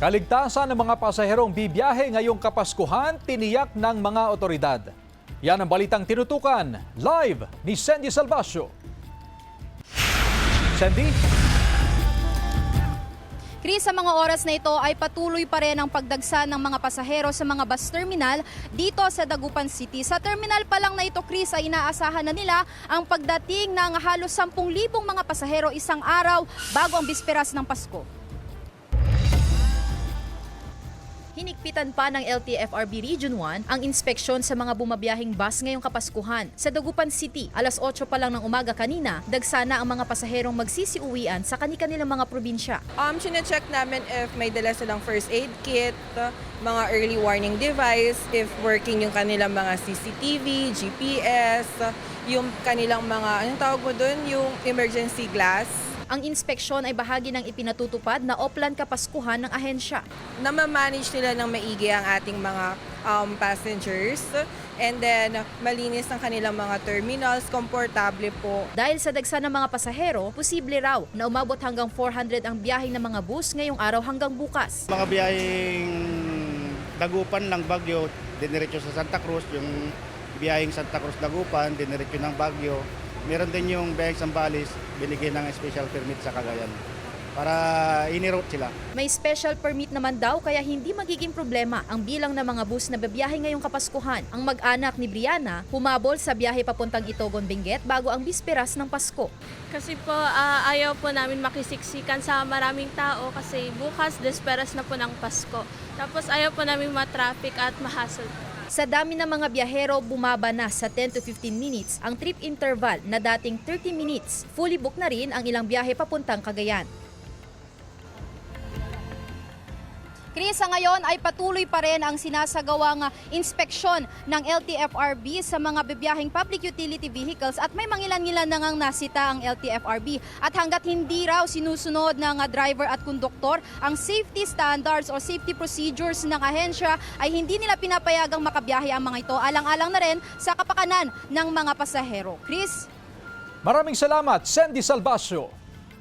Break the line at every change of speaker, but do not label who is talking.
Kaligtasan ng mga pasaherong bibiyahe ngayong Kapaskuhan, tiniyak ng mga otoridad. Yan ang balitang tinutukan, live ni Sandy Salvacio. Sandy?
Chris, sa mga oras na ito ay patuloy pa rin ang pagdagsa ng mga pasahero sa mga bus terminal dito sa Dagupan City. Sa terminal pa lang na ito, Chris, ay inaasahan na nila ang pagdating ng halos 10,000 mga pasahero isang araw bago ang bisperas ng Pasko. Hinigpitan pa ng LTFRB Region 1 ang inspeksyon sa mga bumabiyahing bus ngayong Kapaskuhan. Sa Dagupan City, alas 8 pa lang ng umaga kanina, dagsana ang mga pasaherong magsisiuwian sa kani-kanilang mga probinsya.
Sine-check namin if may dala silang first aid kit, mga early warning device, if working yung kanilang mga CCTV, GPS, yung kanilang mga, anong tawag mo doon, yung emergency glass.
Ang inspeksyon ay bahagi ng ipinatutupad na Oplan Kapaskuhan ng ahensya.
Na-manage nila ng maigi ang ating mga passengers, and then malinis ang kanilang mga terminals, komportable po.
Dahil sa dagsa ng mga pasahero, posible raw na umabot hanggang 400 ang biyaheng ng mga bus ngayong araw hanggang bukas.
Mga biyaheng Dagupan lang Baguio, diniretso sa Santa Cruz, yung biyaheng Santa Cruz Dagupan, diniretso ng Baguio. Meron din yung biyaheng Zambales, binigyan ng special permit sa Cagayan para iniroute sila.
May special permit naman daw kaya hindi magiging problema ang bilang ng mga bus na babiyahe ngayong Kapaskuhan. Ang mag-anak ni Brianna humabol sa biyahe papuntang Itogon, Benguet bago ang bisperas ng Pasko.
Kasi po ayaw po namin makisiksikan sa maraming tao kasi bukas desperas na po ng Pasko. Tapos ayaw po namin ma-traffic at ma-hassle.
Sa dami ng mga biyahero, bumaba na sa 10 to 15 minutes ang trip interval na dating 30 minutes. Fully book na rin ang ilang biyahe papuntang Cagayan. Chris, sa ngayon ay patuloy pa rin ang sinasagawang inspeksyon ng LTFRB sa mga bibiyaheng public utility vehicles at may mangilan-ngilan na ngang nasita ang LTFRB. At hanggat hindi raw sinusunod ng driver at konduktor ang safety standards o safety procedures ng ahensya ay hindi nila pinapayagang makabiyahe ang mga ito. Alang-alang na rin sa kapakanan ng mga pasahero. Chris?
Maraming salamat, Sandy Salvacio.